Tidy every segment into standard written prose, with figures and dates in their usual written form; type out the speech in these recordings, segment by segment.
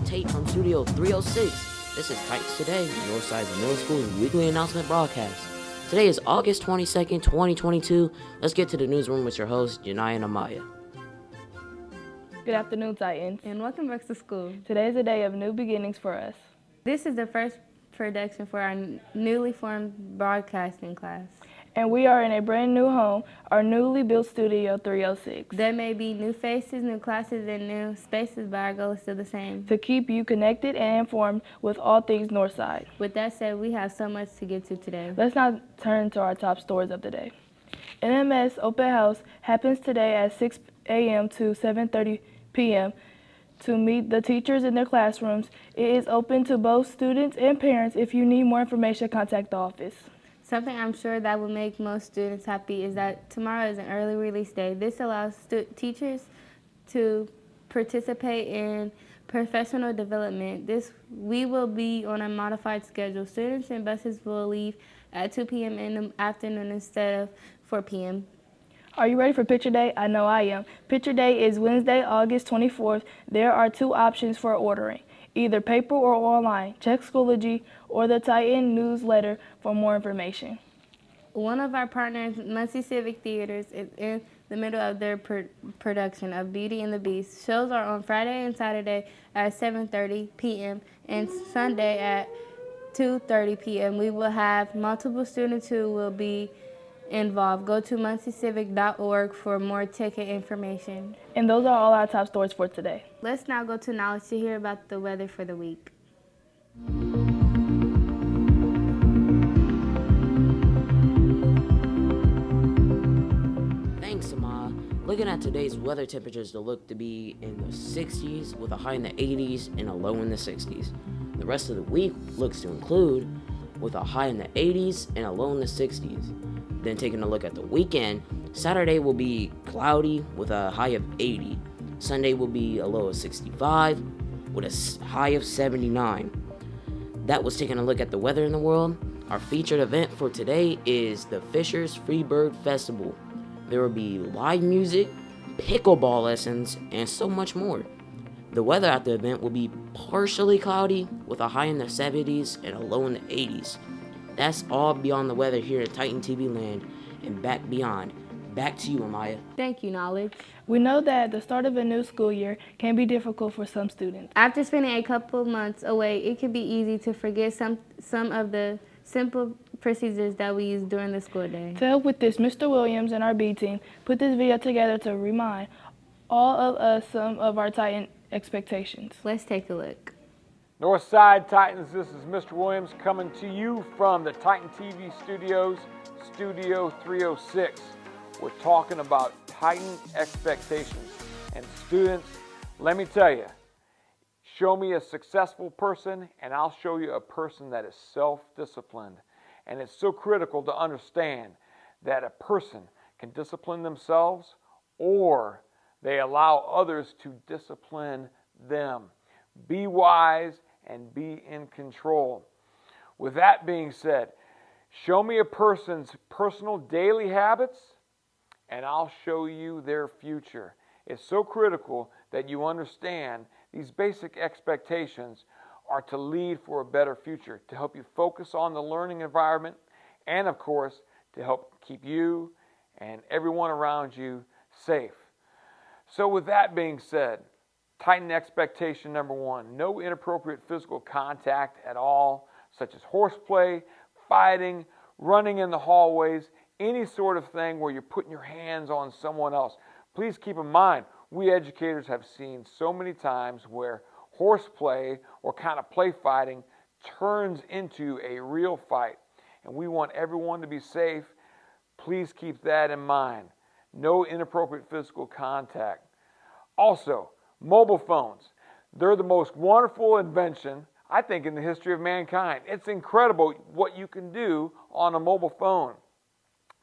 Tate from Studio 306. This is Titans Today, Northside Middle School's weekly announcement broadcast. Today is August 22nd, 2022. Let's get to the newsroom with your hosts, Janai and Amaya. Good afternoon, Titans. And welcome back to school. Today is a day of new beginnings for us. This is the first production for our newly formed broadcasting class. And we are in a brand new home, our newly built Studio 306. There may be new faces, new classes, and new spaces, but our goal is still the same. To keep you connected and informed with all things Northside. With that said, we have so much to get to today. Let's now turn to our top stories of the day. NMS Open House happens today at 6 a.m. to 7:30 p.m. to meet the teachers in their classrooms. It is open to both students and parents. If you need more information, contact the office. Something I'm sure that will make most students happy is that tomorrow is an early release day. This allows teachers to participate in professional development. We will be on a modified schedule. Students and buses will leave at 2 p.m. in the afternoon instead of 4 p.m. Are you ready for Picture Day? I know I am. Picture Day is Wednesday, August 24th. There are two options for ordering, either paper or online. Check Schoology or the Titan newsletter for more information. One of our partners, Muncie Civic Theaters, is in the middle of their production of Beauty and the Beast. Shows are on Friday and Saturday at 7:30 p.m. and Sunday at 2:30 p.m. We will have multiple students who will be involved. Go to munciecivic.org for more ticket information. And those are all our top stories for today. Let's now go to Knowledge to hear about the weather for the week. Thanks, Amaya. Looking at today's weather temperatures, they look to be in the 60s with a high in the 80s and a low in the 60s. The rest of the week looks to include with a high in the 80s and a low in the 60s. Then taking a look at the weekend, Saturday will be cloudy with a high of 80. Sunday will be a low of 65 with a high of 79. That was taking a look at the weather in the world. Our featured event for today is the Fisher's Freebird Festival. There will be live music, pickleball lessons, and so much more. The weather at the event will be partially cloudy with a high in the 70s and a low in the 80s. That's all beyond the weather here at Titan TV Land and back beyond. Back to you, Amaya. Thank you, Knowledge. We know that the start of a new school year can be difficult for some students. After spending a couple months away, it can be easy to forget some of the simple procedures that we use during the school day. To help with this, Mr. Williams and our B team put this video together to remind all of us some of our Titan expectations. Let's take a look. Northside Titans, this is Mr. Williams coming to you from the Titan TV studios, Studio 306. We're talking about Titan expectations. And students, let me tell you, show me a successful person and I'll show you a person that is self-disciplined. And it's so critical to understand that a person can discipline themselves or they allow others to discipline them. Be wise and be in control. With that being said, show me a person's personal daily habits and I'll show you their future. It's so critical that you understand these basic expectations are to lead for a better future, to help you focus on the learning environment, and of course, to help keep you and everyone around you safe. So with that being said, Titan expectation number one, no inappropriate physical contact at all, such as horseplay, fighting, running in the hallways, any sort of thing where you're putting your hands on someone else. Please keep in mind, we educators have seen so many times where horseplay or kind of play fighting turns into a real fight. And we want everyone to be safe. Please keep that in mind. No inappropriate physical contact. Also, mobile phones. They're the most wonderful invention, I think, in the history of mankind. It's incredible what you can do on a mobile phone.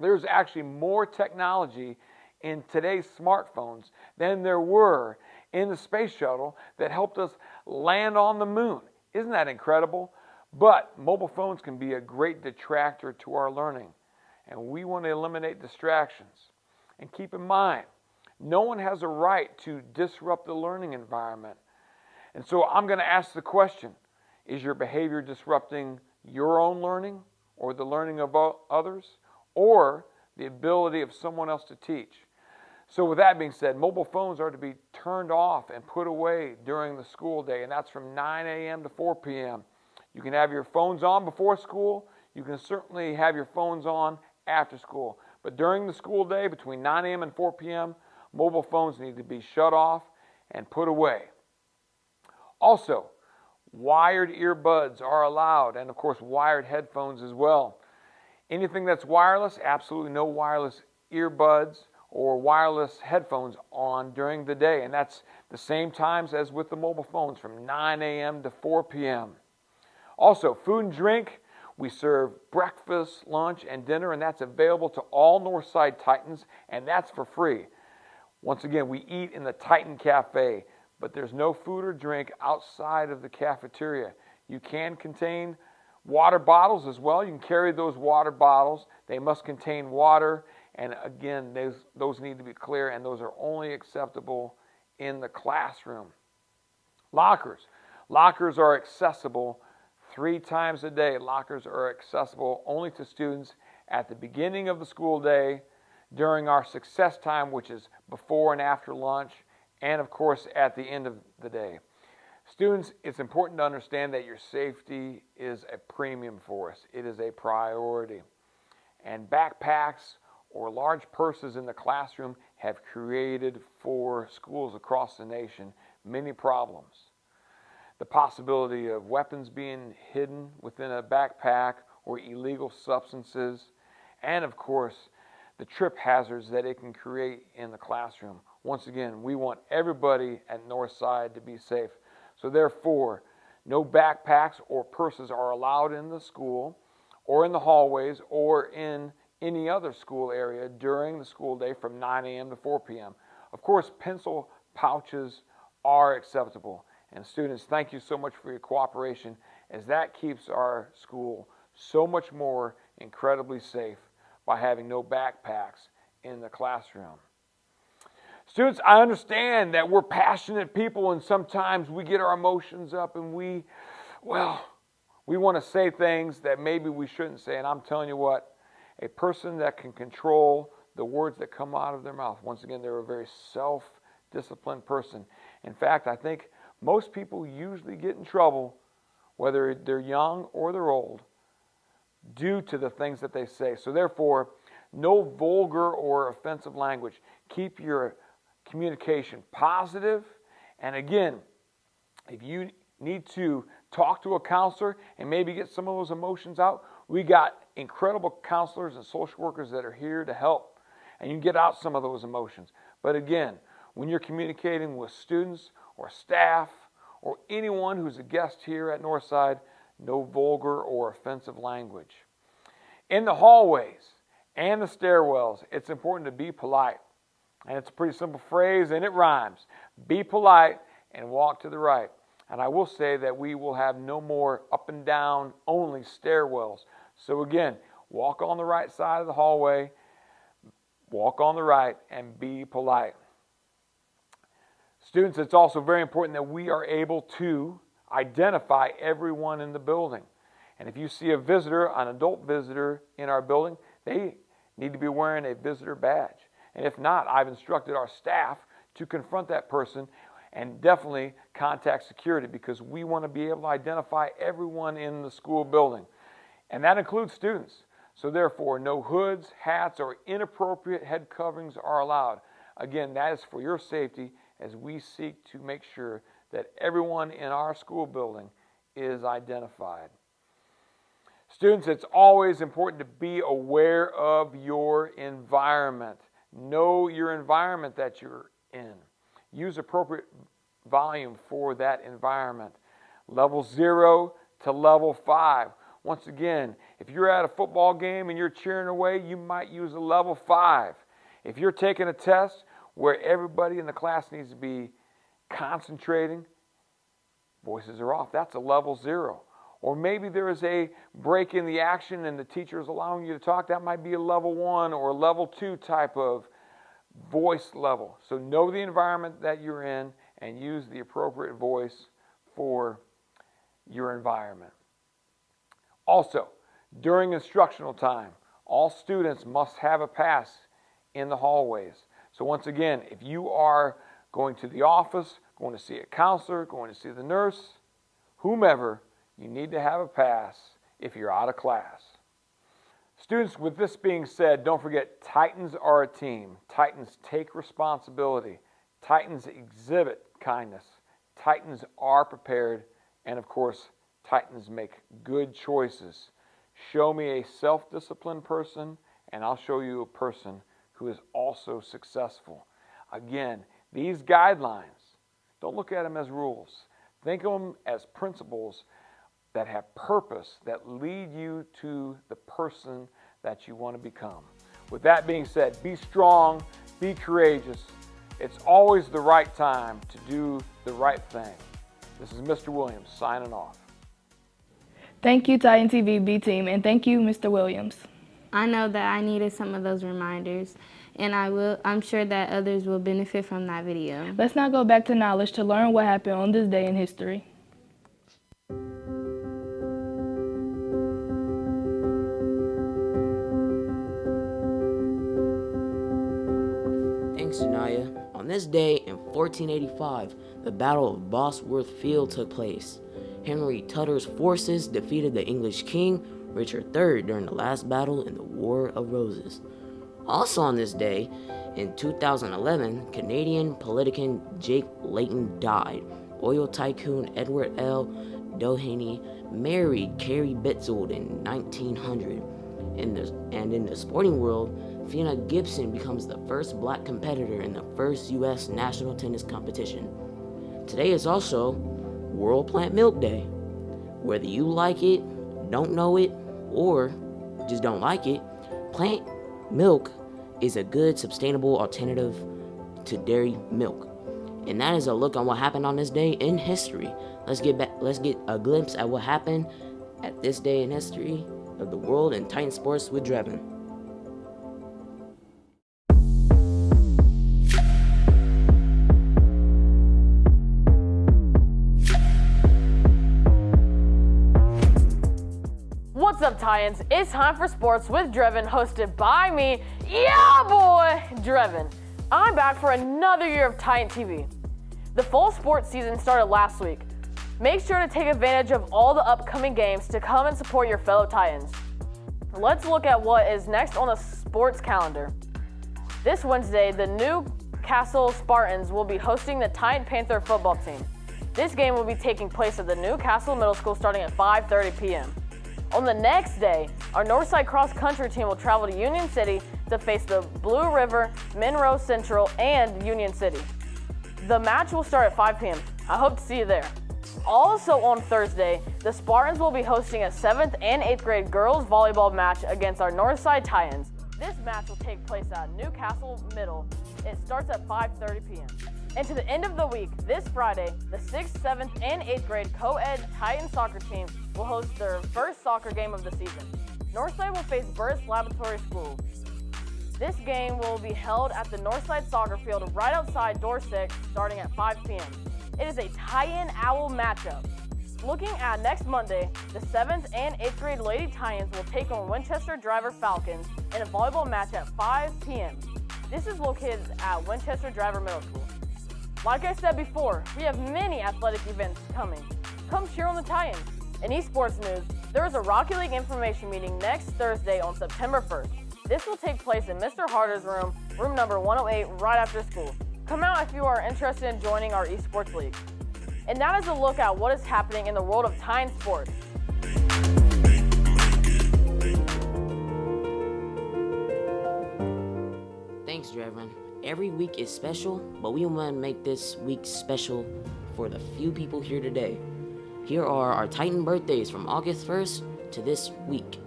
There's actually more technology in today's smartphones than there were in the space shuttle that helped us land on the moon. Isn't that incredible? But mobile phones can be a great detractor to our learning, and we want to eliminate distractions. And keep in mind, no one has a right to disrupt the learning environment. And so I'm going to ask the question, is your behavior disrupting your own learning or the learning of others or the ability of someone else to teach? So with that being said, mobile phones are to be turned off and put away during the school day, and that's from 9 a.m. to 4 p.m. You can have your phones on before school. You can certainly have your phones on after school. But during the school day, between 9 a.m. and 4 p.m., mobile phones need to be shut off and put away. Also, wired earbuds are allowed, and of course wired headphones as well. Anything that's wireless, absolutely no wireless earbuds or wireless headphones on during the day, and that's the same times as with the mobile phones, from 9 a.m. to 4 p.m. Also, food and drink, we serve breakfast, lunch, and dinner, and that's available to all Northside Titans, and that's for free. Once again, we eat in the Titan Cafe, but there's no food or drink outside of the cafeteria. You can contain water bottles as well. You can carry those water bottles. They must contain water, and again, those need to be clear, and those are only acceptable in the classroom. Lockers. Lockers are accessible 3 times a day. Lockers are accessible only to students at the beginning of the school day, during our success time, which is before and after lunch, and of course at the end of the day. Students, it's important to understand that your safety is a premium for us. It is a priority. And backpacks or large purses in the classroom have created for schools across the nation many problems. The possibility of weapons being hidden within a backpack or illegal substances, and of course, the trip hazards that it can create in the classroom. Once again, we want everybody at Northside to be safe. So therefore, no backpacks or purses are allowed in the school or in the hallways or in any other school area during the school day from 9 a.m. to 4 p.m. Of course, pencil pouches are acceptable. And students, thank you so much for your cooperation, as that keeps our school so much more incredibly safe by having no backpacks in the classroom. Students, I understand that we're passionate people and sometimes we get our emotions up and we want to say things that maybe we shouldn't say. And I'm telling you what, a person that can control the words that come out of their mouth, once again, they're a very self-disciplined person. In fact, I think most people usually get in trouble, whether they're young or they're old, due to the things that they say. So therefore, no vulgar or offensive language. Keep your communication positive. And again, if you need to talk to a counselor and maybe get some of those emotions out, we got incredible counselors and social workers that are here to help. And you can get out some of those emotions. But again, when you're communicating with students or staff or anyone who's a guest here at Northside, no vulgar or offensive language. In the hallways and the stairwells, it's important to be polite. And it's a pretty simple phrase, and it rhymes. Be polite and walk to the right. And I will say that we will have no more up and down only stairwells. So again, walk on the right side of the hallway, walk on the right, and be polite. Students, it's also very important that we are able to identify everyone in the building. And if you see a visitor, an adult visitor in our building, they need to be wearing a visitor badge. And if not, I've instructed our staff to confront that person and definitely contact security, because we want to be able to identify everyone in the school building. And that includes students. So therefore, no hoods, hats, or inappropriate head coverings are allowed. Again, that is for your safety, as we seek to make sure that everyone in our school building is identified. Students, it's always important to be aware of your environment. Know your environment that you're in. Use appropriate volume for that environment. Level 0 to level 5. Once again, if you're at a football game and you're cheering away, you might use a level 5. If you're taking a test where everybody in the class needs to be concentrating, voices are off. That's a level 0. Or maybe there is a break in the action and the teacher is allowing you to talk. That might be a level 1 or level 2 type of voice level. So know the environment that you're in and use the appropriate voice for your environment. Also, during instructional time, all students must have a pass in the hallways. So once again, if you are going to the office, going to see a counselor, going to see the nurse, whomever, you need to have a pass if you're out of class. Students, with this being said, don't forget, Titans are a team. Titans take responsibility. Titans exhibit kindness. Titans are prepared. And of course, Titans make good choices. Show me a self-disciplined person, and I'll show you a person who is also successful. Again, these guidelines, don't look at them as rules. Think of them as principles that have purpose, that lead you to the person that you want to become. With that being said, be strong, be courageous. It's always the right time to do the right thing. This is Mr. Williams signing off. Thank you, Titan TV B Team, and thank you, Mr. Williams. I know that I needed some of those reminders, and I'm sure that others will benefit from that video. Let's now go back to knowledge to learn what happened on this day in history. Thanks, Janaya. On this day in 1485, the Battle of Bosworth Field took place. Henry Tutter's forces defeated the English king, Richard III, during the last battle in the War of Roses. Also on this day, in 2011, Canadian politician Jake Layton died. Oil tycoon Edward L. Doheny married Carrie Bitzold in 1900. In the sporting world, Fiona Gibson becomes the first black competitor in the first U.S. national tennis competition. Today is also World Plant Milk Day. Whether you like it, don't know it, or just don't like it, plant milk is a good, sustainable alternative to dairy milk. And that is a look on what happened on this day in history. Let's get a glimpse at what happened at this day in history of the world in Titan Sports with Drevin. What's up, Titans? It's time for Sports with Drevin, hosted by me, yeah boy, Drevin. I'm back for another year of Titan TV. The fall sports season started last week. Make sure to take advantage of all the upcoming games to come and support your fellow Titans. Let's look at what is next on the sports calendar. This Wednesday, the Newcastle Spartans will be hosting the Titan Panther football team. This game will be taking place at the Newcastle Middle School starting at 5:30 p.m. On the next day, our Northside cross-country team will travel to Union City to face the Blue River, Monroe Central, and Union City. The match will start at 5 p.m. I hope to see you there. Also on Thursday, the Spartans will be hosting a 7th and 8th grade girls volleyball match against our Northside Titans. This match will take place at Newcastle Middle. It starts at 5:30 p.m. And to the end of the week, this Friday, the 6th, 7th, and 8th grade co-ed Titan soccer team will host their first soccer game of the season. Northside will face Burris Laboratory School. This game will be held at the Northside soccer field right outside door 6 starting at 5 p.m. It is a Titan Owl matchup. Looking at next Monday, the 7th and 8th grade Lady Titans will take on Winchester Driver Falcons in a volleyball match at 5 p.m. This is located at Winchester Driver Middle School. Like I said before, we have many athletic events coming. Come cheer on the Titans. In esports news, there is a Rocket League information meeting next Thursday on September 1st. This will take place in Mr. Harder's room number 108, right after school. Come out if you are interested in joining our esports league. And that is a look at what is happening in the world of Titan sports. Thanks, Drevin. Every week is special, but we want to make this week special for the few people here today. Here are our Titan birthdays from August 1st to this week.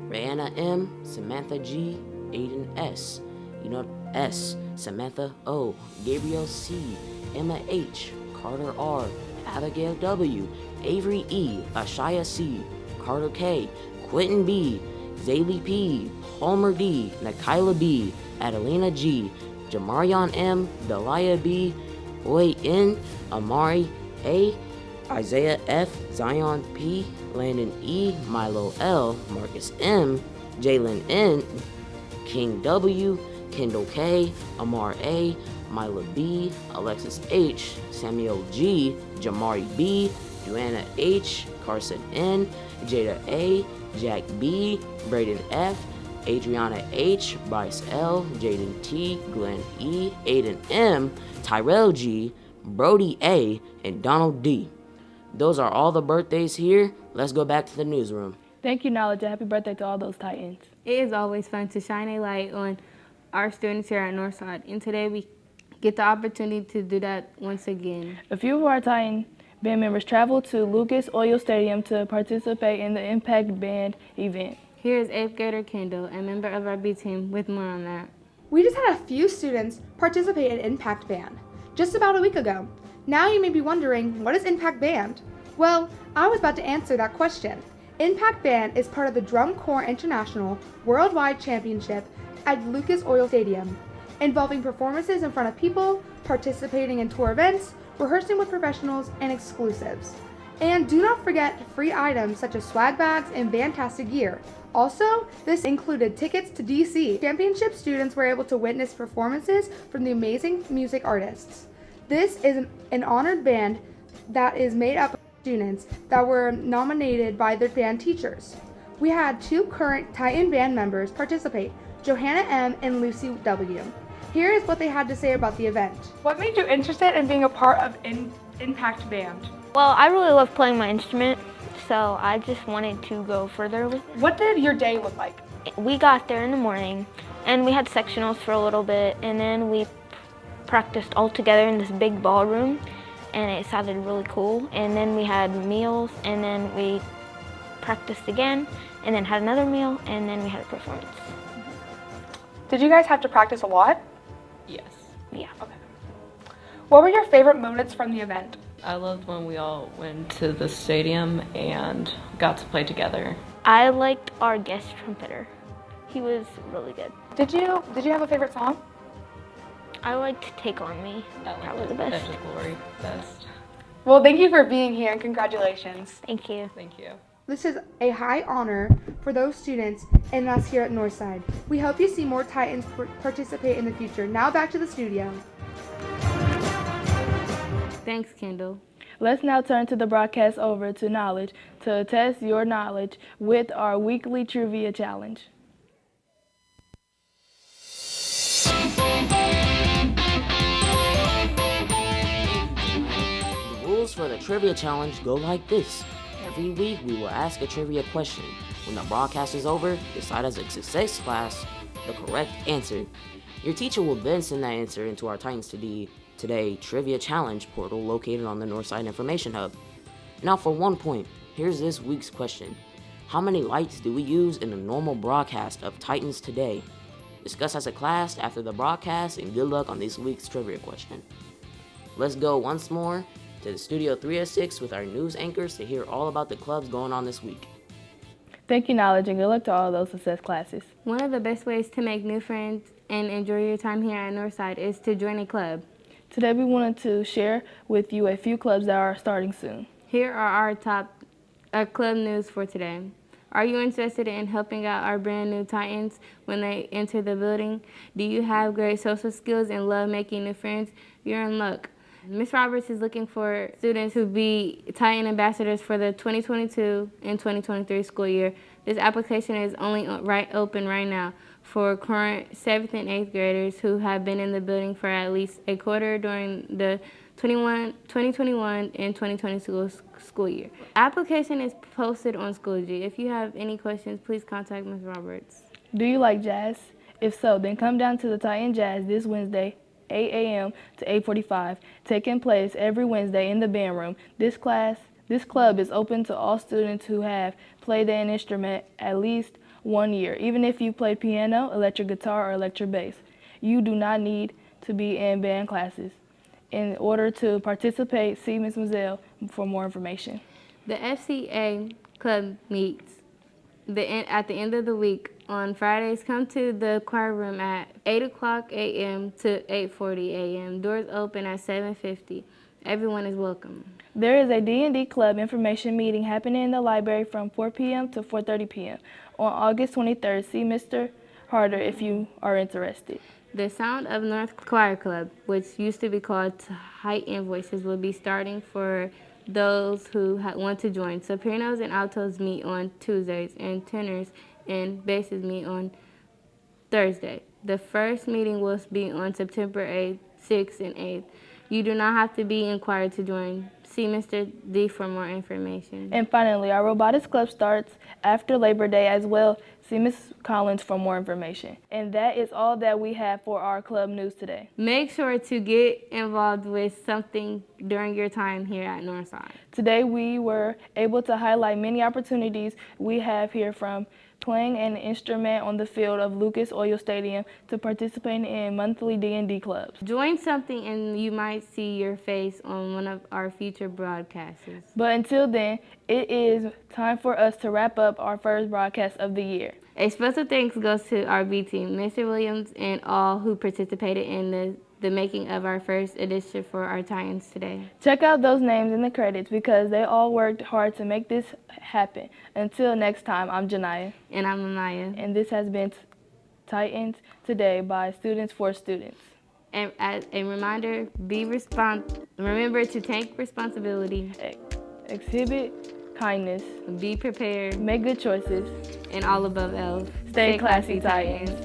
Rihanna M, Samantha G, Aiden S, Enoch S, Samantha O, Gabriel C, Emma H, Carter R, Abigail W, Avery E, Ashaya C, Carter K, Quentin B, Zaylee P, Palmer D, Nikayla B, Adelina G, Jamarion M, Delia B, Roy N, Amari A, Isaiah F, Zion P, Landon E, Milo L, Marcus M, Jalen N, King W, Kendall K, Amar A, Mila B, Alexis H, Samuel G, Jamari B, Joanna H, Carson N, Jada A, Jack B, Braden F, Adriana H, Bryce L, Jaden T, Glenn E, Aiden M, Tyrell G, Brody A, and Donald D. Those are all the birthdays here. Let's go back to the newsroom. Thank you, Knowledge, and happy birthday to all those Titans. It is always fun to shine a light on our students here at Northside, and today we get the opportunity to do that once again. A few of our Titan band members traveled to Lucas Oil Stadium to participate in the INpact Band event. Here is 8th grader Kendall, a member of our B team, with more on that. We just had a few students participate in INpact Band just about a week ago. Now you may be wondering, what is INpact Band? Well, I was about to answer that question. INpact Band is part of the Drum Corps International Worldwide Championship at Lucas Oil Stadium, involving performances in front of people, participating in tour events, rehearsing with professionals, and exclusives. And do not forget free items such as swag bags and fantastic gear. Also, this included tickets to DC. Championship students were able to witness performances from the amazing music artists. This is an honored band that is made up of students that were nominated by their band teachers. We had 2 current Titan band members participate, Johanna M. and Lucy W. Here is what they had to say about the event. What made you interested in being a part of INpact Band? Well, I really love playing my instrument, so I just wanted to go further with it. What did your day look like? We got there in the morning, and we had sectionals for a little bit, and then we practiced all together in this big ballroom, and it sounded really cool. And then we had meals, and then we practiced again, and then had another meal, and then we had a performance. Did you guys have to practice a lot? Yes. Yeah. Okay. What were your favorite moments from the event? I loved when we all went to the stadium and got to play together. I liked our guest trumpeter. He was really good. Did you have a favorite song? I liked Take On Me. Probably the best. Edge of Glory, best. Well, thank you for being here and congratulations. Thank you. Thank you. This is a high honor for those students and us here at Northside. We hope you see more Titans participate in the future. Now back to the studio. Thanks, Kendall. Let's now turn to the broadcast over to Knowledge to test your knowledge with our weekly trivia challenge. The rules for the trivia challenge go like this. Every week we will ask a trivia question. When the broadcast is over, decide as a success class the correct answer. Your teacher will then send that answer into our Titans Today Trivia Challenge portal located on the Northside Information Hub. Now for 1 point, here's this week's question. How many lights do we use in a normal broadcast of Titans Today? Discuss as a class after the broadcast, and good luck on this week's trivia question. Let's go once more to the Studio 306 with our news anchors to hear all about the clubs going on this week. Thank you, Knowledge, and good luck to all those success classes. One of the best ways to make new friends and enjoy your time here at Northside is to join a club. Today we wanted to share with you a few clubs that are starting soon. Here are our top club news for today. Are you interested in helping out our brand new Titans when they enter the building? Do you have great social skills and love making new friends? You're in luck. Ms. Roberts is looking for students who be Titan ambassadors for the 2022 and 2023 school year. This application is only open right now for current 7th and 8th graders who have been in the building for at least a quarter during the 2021 and 2022 school year. Application is posted on Schoology. If you have any questions, please contact Ms. Roberts. Do you like jazz? If so, then come down to the Titan Jazz this Wednesday, 8 a.m. to 8:45, taking place every Wednesday in the band room. This club is open to all students who have played an instrument at least 1 year, even if you play piano, electric guitar, or electric bass. You do not need to be in band classes. In order to participate, see Ms. Mazel for more information. The FCA club meets at the end of the week on Fridays. Come to the choir room at 8 o'clock a.m. to 8:40 a.m. Doors open at 7:50. Everyone is welcome. There is a D&D Club information meeting happening in the library from 4 p.m. to 4:30 p.m. on August 23rd. See Mr. Harder if you are interested. The Sound of North Choir Club, which used to be called Heighten Voices, will be starting for those who want to join. Sopranos and altos meet on Tuesdays, and tenors and basses meet on Thursday. The first meeting will be on September 8th, 6th, and 8th. You do not have to be in choir to join. See Mr. D for more information. And finally, our robotics club starts after Labor Day as well. See Ms. Collins for more information. And that is all that we have for our club news today. Make sure to get involved with something during your time here at Northside. Today we were able to highlight many opportunities we have here, from playing an instrument on the field of Lucas Oil Stadium to participating in monthly D&D clubs. Join something and you might see your face on one of our future broadcasts. But until then, it is time for us to wrap up our first broadcast of the year. A special thanks goes to our B team, Mr. Williams, and all who participated in the making of our first edition for our Titans today. Check out those names in the credits because they all worked hard to make this happen. Until next time, I'm Janiyah. And I'm Amaya. And this has been Titans Today by Students for Students. And as a reminder, remember to take responsibility. Exhibit kindness. Be prepared. Make good choices. And all above else, Stay classy, Titans.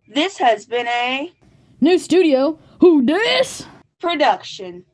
This has been a new studio. Who dis? production.